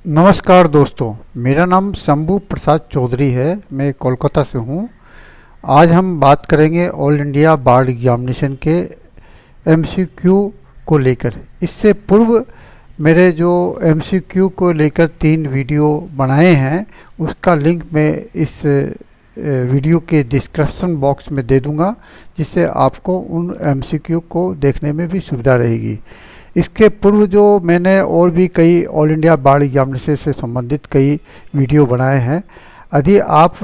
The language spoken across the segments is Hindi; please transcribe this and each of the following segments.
नमस्कार दोस्तों, मेरा नाम शंभू प्रसाद चौधरी है। मैं कोलकाता से हूँ। आज हम बात करेंगे ऑल इंडिया बार एग्जामिनेशन के एमसीक्यू को लेकर। इससे पूर्व मेरे जो एमसीक्यू को लेकर 3 वीडियो बनाए हैं, उसका लिंक मैं इस वीडियो के डिस्क्रिप्शन बॉक्स में दे दूंगा, जिससे आपको उन एमसीक्यू को देखने में भी सुविधा रहेगी। इसके पूर्व जो मैंने और भी कई ऑल इंडिया बार एग्जामिनेशन से संबंधित कई वीडियो बनाए हैं। यदि आप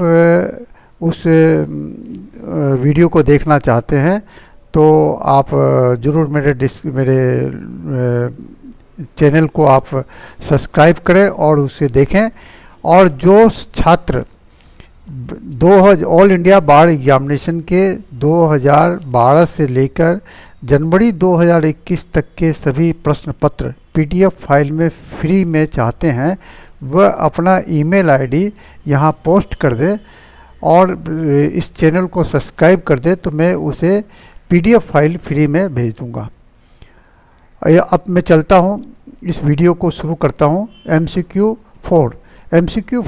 उस वीडियो को देखना चाहते हैं तो आप ज़रूर मेरे चैनल को आप सब्सक्राइब करें और उसे देखें। और जो छात्र ऑल इंडिया बार एग्जामिनेशन के 2012 से लेकर जनवरी 2021 तक के सभी प्रश्न पत्र पीडीएफ फाइल में फ्री में चाहते हैं, वह अपना ईमेल आईडी यहाँ पोस्ट कर दे और इस चैनल को सब्सक्राइब कर दे, तो मैं उसे पीडीएफ फाइल फ्री में भेज दूँगा। अब मैं चलता हूँ, इस वीडियो को शुरू करता हूँ। एमसीक्यू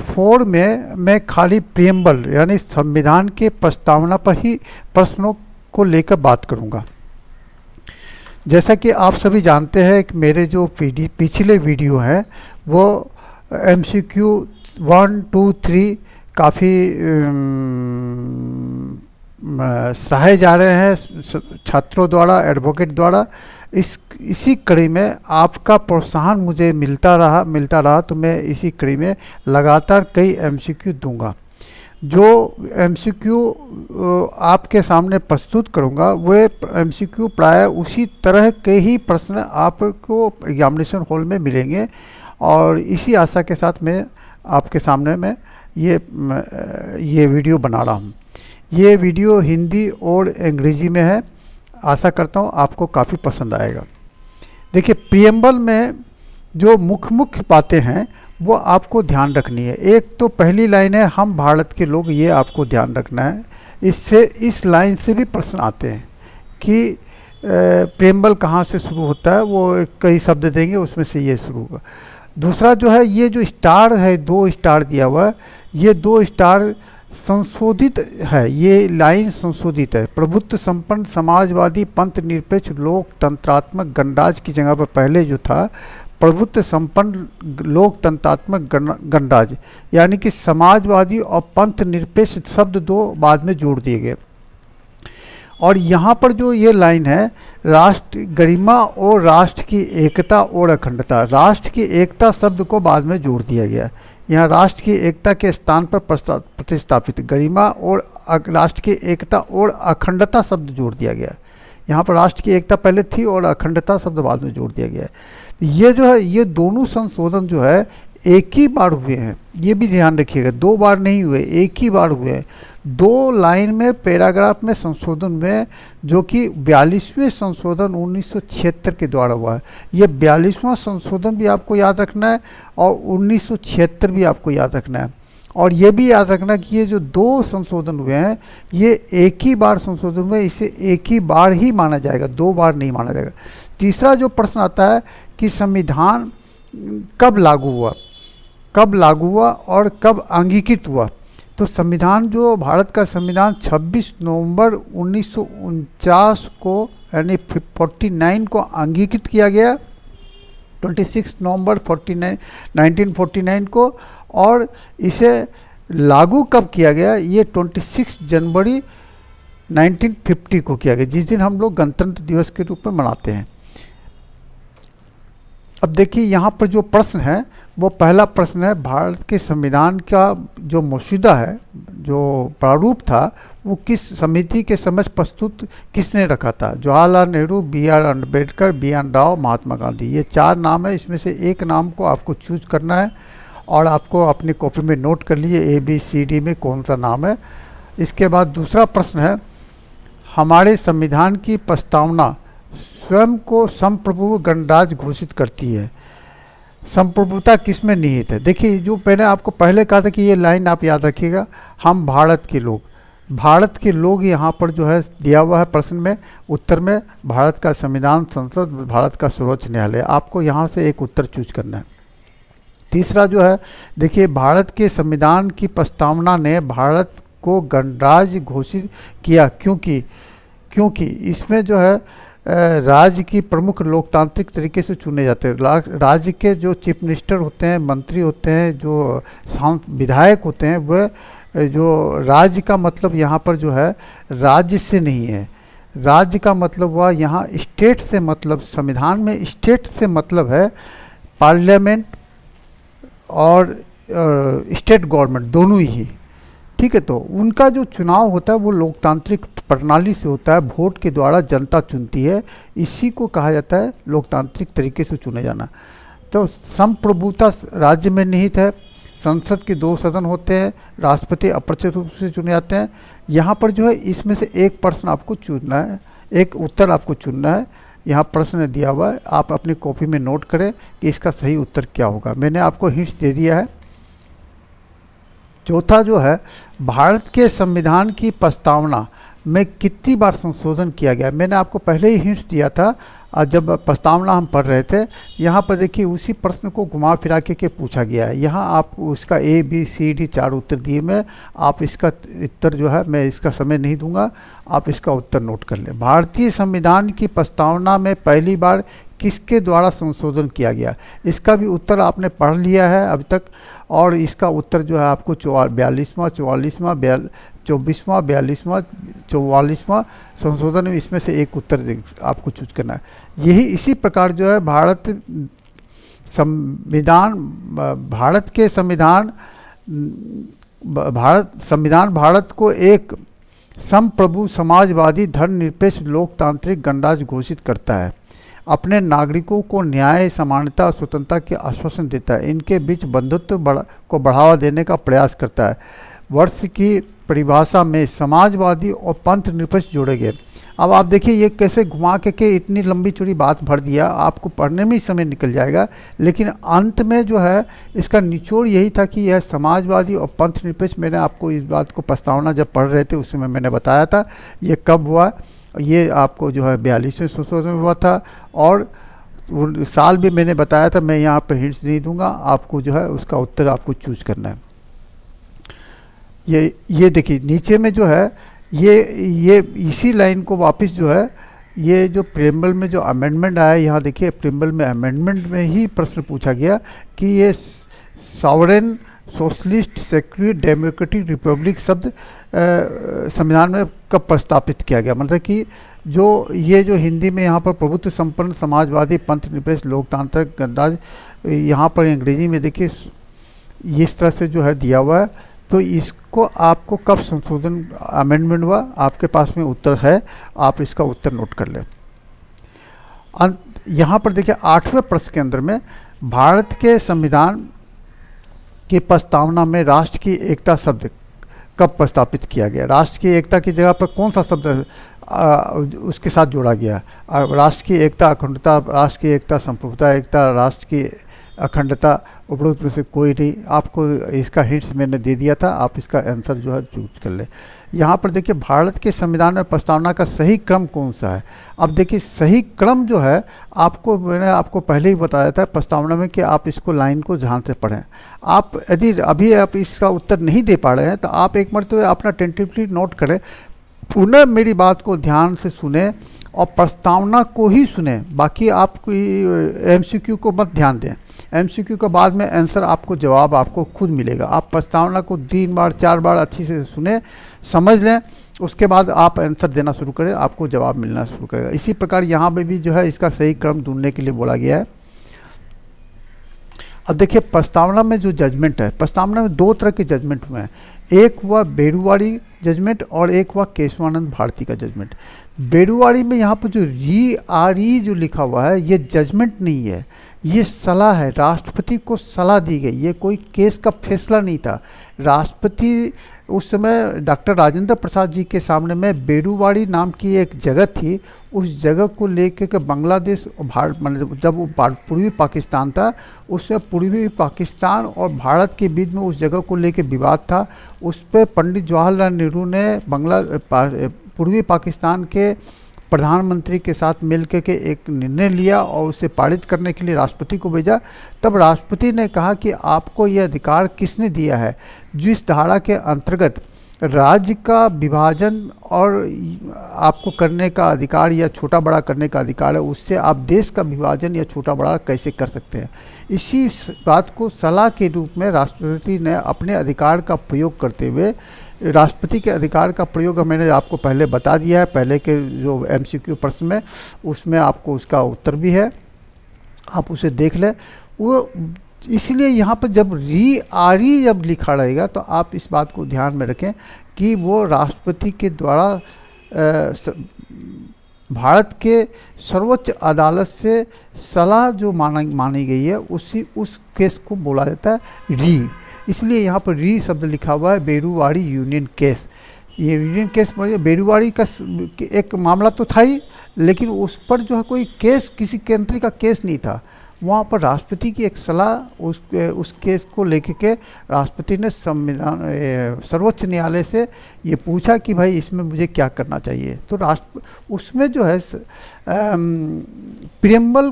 4 में मैं खाली प्रीएम्बल यानी संविधान के प्रस्तावना पर ही प्रश्नों को लेकर बात करूँगा। जैसा कि आप सभी जानते हैं कि मेरे जो पिछले वीडियो हैं वो एमसीक्यू 1, 2, 3 काफ़ी सराहे जा रहे हैं छात्रों द्वारा, एडवोकेट द्वारा। इसी कड़ी में आपका प्रोत्साहन मुझे मिलता रहा तो मैं इसी कड़ी में लगातार कई एमसीक्यू दूंगा। जो एमसीक्यू आपके सामने प्रस्तुत करूंगा वे एमसीक्यू प्राय उसी तरह के ही प्रश्न आपको एग्जामिनेशन हॉल में मिलेंगे, और इसी आशा के साथ मैं आपके सामने में ये वीडियो बना रहा हूँ। ये वीडियो हिंदी और अंग्रेजी में है। आशा करता हूँ आपको काफ़ी पसंद आएगा। देखिए, प्रीएम्बल में जो मुख्य बातें हैं वो आपको ध्यान रखनी है। एक तो पहली लाइन है, हम भारत के लोग, ये आपको ध्यान रखना है। इस लाइन से भी प्रश्न आते हैं कि प्रीएम्बल कहाँ से शुरू होता है, वो कई शब्द देंगे, उसमें से ये शुरू होगा। दूसरा जो है, ये जो स्टार है, 2 स्टार दिया हुआ है, ये 2 स्टार संशोधित है। ये लाइन संशोधित है। प्रभुत्व संपन्न समाजवादी पंथ निरपेक्ष लोकतंत्रात्मक गणराज्य की जगह पर पहले जो था प्रभुत्व संपन्न लोकतंत्रात्मक गणराज्य, यानी कि समाजवादी और पंथ निरपेक्ष शब्द 2 बाद में जोड़ दिए गए। और यहाँ पर जो ये लाइन है, राष्ट्र गरिमा और राष्ट्र की एकता और अखंडता, राष्ट्र की एकता शब्द को बाद में जोड़ दिया गया। यहाँ राष्ट्र की एकता के स्थान पर प्रतिस्थापित गरिमा और राष्ट्र की एकता और अखंडता शब्द जोड़ दिया गया। यहाँ पर राष्ट्र की एकता पहले थी और अखंडता शब्द बाद में जोड़ दिया गया है। ये जो है, ये दोनों संशोधन जो है एक ही बार हुए हैं, ये भी ध्यान रखिएगा। 2 बार नहीं हुए, एक ही बार हुए हैं। 2 लाइन में पैराग्राफ में संशोधन में, जो कि 42वें संशोधन 1976 के द्वारा हुआ है। ये 42वां संशोधन भी आपको याद रखना है और 1976 भी आपको याद रखना है। और ये भी याद रखना कि ये जो 2 संशोधन हुए हैं ये एक ही बार संशोधन हुए, इसे एक ही बार ही माना जाएगा, 2 बार नहीं माना जाएगा। तीसरा जो प्रश्न आता है कि संविधान कब लागू हुआ और कब अंगीकृत हुआ। तो संविधान, जो भारत का संविधान 26 नवंबर 1949 को यानी 49 को अंगीकृत किया गया, 26 नवंबर 1949 को, और इसे लागू कब किया गया, ये 26 जनवरी 1950 को किया गया, जिस दिन हम लोग गणतंत्र दिवस के रूप में मनाते हैं। अब देखिए, यहाँ पर जो प्रश्न है वो पहला प्रश्न है, भारत के संविधान का जो मसौदा है, जो प्रारूप था, वो किस समिति के समक्ष प्रस्तुत किसने रखा था। Jawaharlal Nehru, BR Ambedkar, BN Rao, Mahatma Gandhi. ये 4 नाम है, इसमें से एक नाम को आपको चूज करना है और आपको अपनी कॉपी में नोट कर लिए ABCD में कौन सा नाम है। इसके बाद दूसरा प्रश्न है, हमारे संविधान की प्रस्तावना स्वयं को संप्रभु गणराज्य घोषित करती है। संप्रभुता किसमें निहित है। देखिए, जो मैंने आपको पहले कहा था कि ये लाइन आप याद रखिएगा, हम भारत के लोग यहाँ पर जो है दिया हुआ है प्रश्न में, उत्तर में भारत का संविधान, संसद, भारत का सर्वोच्च न्यायालय। आपको यहाँ से एक उत्तर चूज करना है। तीसरा जो है, देखिए भारत के संविधान की प्रस्तावना ने भारत को गणराज्य घोषित किया, क्योंकि क्योंकि इसमें जो है राज्य की प्रमुख लोकतांत्रिक तरीके से चुने जाते हैं। राज्य के जो चीफ मिनिस्टर होते हैं, मंत्री होते हैं, जो विधायक होते हैं, वह जो राज्य का मतलब यहाँ पर जो है राज्य से नहीं है। राज्य का मतलब हुआ यहाँ स्टेट से, मतलब संविधान में स्टेट से मतलब है पार्लियामेंट और स्टेट गवर्नमेंट दोनों ही, ठीक है। तो उनका जो चुनाव होता है वो लोकतांत्रिक प्रणाली से होता है, वोट के द्वारा जनता चुनती है, इसी को कहा जाता है लोकतांत्रिक तरीके से चुने जाना। तो संप्रभुता राज्य में निहित है। संसद के 2 सदन होते हैं, राष्ट्रपति अप्रत्यक्ष रूप से चुने जाते हैं। यहाँ पर जो है इसमें से एक प्रश्न आपको चुनना है, एक उत्तर आपको चुनना है। यहाँ प्रश्न दिया हुआ है, आप अपनी कॉपी में नोट करें कि इसका सही उत्तर क्या होगा। मैंने आपको हिंट्स दे दिया है। चौथा जो है, भारत के संविधान की प्रस्तावना में कितनी बार संशोधन किया गया। मैंने आपको पहले ही हिंट्स दिया था जब प्रस्तावना हम पढ़ रहे थे। यहाँ पर देखिए उसी प्रश्न को घुमा फिरा के पूछा गया है। यहाँ आप उसका A B C D 4 उत्तर दिए में, आप इसका उत्तर जो है, मैं इसका समय नहीं दूंगा, आप इसका उत्तर नोट कर लें। भारतीय संविधान की प्रस्तावना में पहली बार किसके द्वारा संशोधन किया गया, इसका भी उत्तर आपने पढ़ लिया है अब तक। और इसका उत्तर जो है आपको 42वां, 44वां, 24वां, 42वां, 44वां संशोधन में इसमें से एक उत्तर आपको चूज करना है। यही इसी प्रकार जो है भारत के संविधान भारत को एक संप्रभु समाजवादी धर्मनिरपेक्ष लोकतांत्रिक गणराज्य घोषित करता है। अपने नागरिकों को न्याय, समानता और स्वतंत्रता के आश्वासन देता है। इनके बीच बंधुत्व को बढ़ावा देने का प्रयास करता है। वर्ष की परिभाषा में समाजवादी और पंथ निरपेक्ष जोड़े गए। अब आप देखिए ये कैसे घुमा के इतनी लंबी चौड़ी बात भर दिया, आपको पढ़ने में ही समय निकल जाएगा। लेकिन अंत में जो है इसका निचोड़ यही था कि यह समाजवादी और पंथ निरपेक्ष, मैंने आपको इस बात को प्रस्तावना जब पढ़ रहे थे उस समय मैंने बताया था। ये कब हुआ, ये आपको जो है 42वें संशोधन हुआ था, और साल भी मैंने बताया था। मैं यहाँ पे हिंट्स नहीं दूंगा, आपको जो है उसका उत्तर आपको चूज करना है। ये देखिए नीचे में जो है ये इसी लाइन को वापस जो है, ये जो प्रीएम्बल में जो अमेंडमेंट आया, यहाँ देखिए प्रीएम्बल में अमेंडमेंट में ही प्रश्न पूछा गया कि ये sovereign socialist secular democratic Republic शब्द संविधान में कब प्रस्तापित किया गया। मतलब कि ये जो हिंदी में यहाँ पर प्रभुत्व संपन्न समाजवादी पंथ निरपेक्ष लोकतांत्रिक गणराज्य, यहाँ पर अंग्रेजी में देखिए इस तरह से जो है दिया हुआ है। तो इसको आपको कब संशोधन अमेंडमेंट हुआ, आपके पास में उत्तर है, आप इसका उत्तर नोट कर लें। यहाँ पर देखिए 8वें प्रश्न के अंदर में भारत के संविधान की प्रस्तावना में राष्ट्र की एकता शब्द कब प्रस्तापित किया गया। राष्ट्र की एकता की जगह पर कौन सा शब्द उसके साथ जोड़ा गया। राष्ट्र की एकता, अखंडता, राष्ट्र की एकता, संप्रभुता एकता, राष्ट्र की अखंडता, उपरोक्त में से कोई नहीं। आपको इसका हिंट्स मैंने दे दिया था, आप इसका आंसर जो है चूज कर ले। यहाँ पर देखिए भारत के संविधान में प्रस्तावना का सही क्रम कौन सा है। अब देखिए सही क्रम जो है मैंने आपको पहले ही बताया था प्रस्तावना में कि आप इसको लाइन को ध्यान से पढ़ें। आप यदि अभी आप इसका उत्तर नहीं दे पा रहे हैं तो आप एक मरतबा अपना टेंटेटिवली नोट करें, पुनः मेरी बात को ध्यान से सुने और प्रस्तावना को ही सुने। बाकी आप MCQ को मत ध्यान दें। MCQ के बाद में आंसर आपको जवाब आपको खुद मिलेगा। आप प्रस्तावना को 3 बार 4 बार अच्छी से सुने, समझ लें, उसके बाद आप आंसर देना शुरू करें, आपको जवाब मिलना शुरू करेगा। इसी प्रकार यहाँ पे भी जो है इसका सही क्रम ढूंढने के लिए बोला गया है। अब देखिए प्रस्तावना में जो जजमेंट है, प्रस्तावना में 2 तरह के जजमेंट हुए हैं। एक हुआ बेरुवाड़ी जजमेंट और एक हुआ केशवानंद भारती का जजमेंट। बेरुवाड़ी में यहाँ पर जो RE जो लिखा हुआ है ये जजमेंट नहीं है, ये सलाह है। राष्ट्रपति को सलाह दी गई, ये कोई केस का फैसला नहीं था। राष्ट्रपति उस समय डॉक्टर राजेंद्र प्रसाद जी के सामने में बेरुवाड़ी नाम की एक जगह थी, उस जगह को लेकर के बांग्लादेश भारत, मतलब जब वो पूर्वी पाकिस्तान था, उसमें पूर्वी पाकिस्तान और भारत के बीच में उस जगह को लेकर विवाद था। उस पर पंडित जवाहरलाल नेहरू ने पूर्वी पाकिस्तान के प्रधानमंत्री के साथ मिलकर के एक निर्णय लिया और उसे पारित करने के लिए राष्ट्रपति को भेजा। तब राष्ट्रपति ने कहा कि आपको यह अधिकार किसने दिया है, जिस धारा के अंतर्गत राज्य का विभाजन और आपको करने का अधिकार या छोटा बड़ा करने का अधिकार है, उससे आप देश का विभाजन या छोटा बड़ा कैसे कर सकते हैं। इसी बात को सलाह के रूप में राष्ट्रपति ने अपने अधिकार का प्रयोग करते हुए, राष्ट्रपति के अधिकार का प्रयोग मैंने आपको पहले बता दिया है, पहले के जो MCQ प्रश्न में, उसमें आपको उसका उत्तर भी है, आप उसे देख लें। वो इसलिए यहाँ पर जब RE जब लिखा रहेगा तो आप इस बात को ध्यान में रखें कि वो राष्ट्रपति के द्वारा भारत के सर्वोच्च अदालत से सलाह जो मानी गई है उस केस को बोला जाता है RE। इसलिए यहाँ पर RE शब्द लिखा हुआ है, बेरुवाड़ी यूनियन केस। ये यूनियन केस बेरुवाड़ी का एक मामला तो था ही, लेकिन उस पर जो है कोई केस, किसी कंट्री का केस नहीं था। वहाँ पर राष्ट्रपति की एक सलाह, उस केस को लेकर के राष्ट्रपति ने सर्वोच्च न्यायालय से ये पूछा कि भाई इसमें मुझे क्या करना चाहिए। तो उसमें जो है प्रियम्बल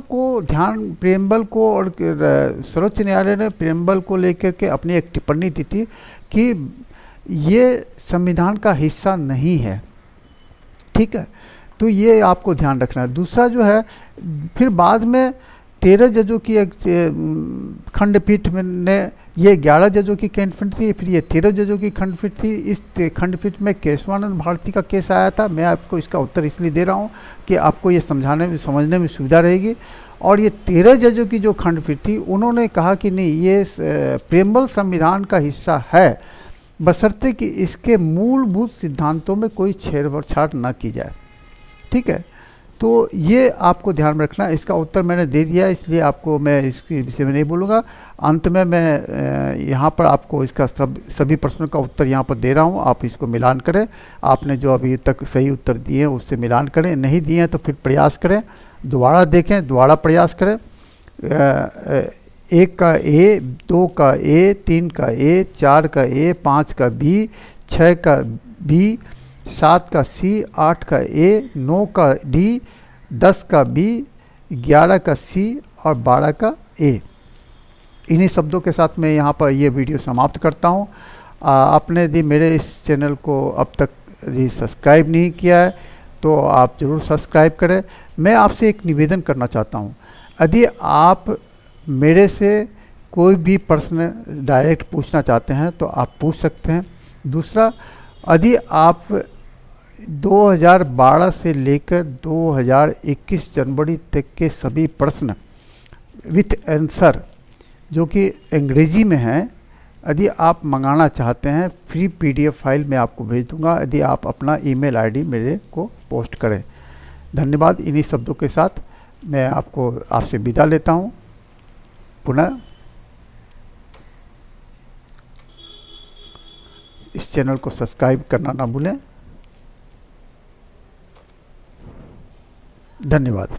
को और सर्वोच्च न्यायालय ने प्रियम्बल को लेकर के अपनी एक टिप्पणी दी थी कि ये संविधान का हिस्सा नहीं है। ठीक है, तो ये आपको ध्यान रखना है। दूसरा जो है, फिर बाद में 13 जजों की एक खंडपीठ ने, ये 11 जजों की खंडपीठ थी, फिर ये 13 जजों की खंडपीठ थी। इस खंडपीठ में केशवानंद भारती का केस आया था। मैं आपको इसका उत्तर इसलिए दे रहा हूँ कि आपको ये समझने में सुविधा रहेगी। और ये 13 जजों की जो खंडपीठ थी, उन्होंने कहा कि नहीं, ये प्रियम्बल संविधान का हिस्सा है, बशर्ते कि इसके मूलभूत सिद्धांतों में कोई छेड़छाड़ न की जाए। ठीक है, तो ये आपको ध्यान में रखना। इसका उत्तर मैंने दे दिया, इसलिए आपको मैं इसके विषय में नहीं बोलूँगा। अंत में मैं यहाँ पर आपको इसका सभी प्रश्नों का उत्तर यहाँ पर दे रहा हूँ, आप इसको मिलान करें। आपने जो अभी तक सही उत्तर दिए हैं उससे मिलान करें, नहीं दिए हैं तो फिर प्रयास करें, दोबारा देखें, दोबारा प्रयास करें। 1 का A, 2 का A, 3 का A, 4 का A, 5 का B, 6 का B, 7 का C, 8 का A, 9 का D, 10 का B, 11 का C और 12 का A। इन्हीं शब्दों के साथ मैं यहाँ पर ये वीडियो समाप्त करता हूँ। आपने यदि मेरे इस चैनल को अब तक यदि सब्सक्राइब नहीं किया है तो आप ज़रूर सब्सक्राइब करें। मैं आपसे एक निवेदन करना चाहता हूँ, यदि आप मेरे से कोई भी प्रश्न डायरेक्ट पूछना चाहते हैं तो आप पूछ सकते हैं। दूसरा, यदि आप 2012 से लेकर 2021 जनवरी तक के सभी प्रश्न विथ आंसर जो कि अंग्रेजी में हैं, यदि आप मंगाना चाहते हैं, फ्री PDF फाइल मैं आपको भेज दूंगा, यदि आप अपना ईमेल ID मेरे को पोस्ट करें। धन्यवाद। इन्हीं शब्दों के साथ मैं आपसे विदा लेता हूं। पुनः इस चैनल को सब्सक्राइब करना ना भूलें। धन्यवाद।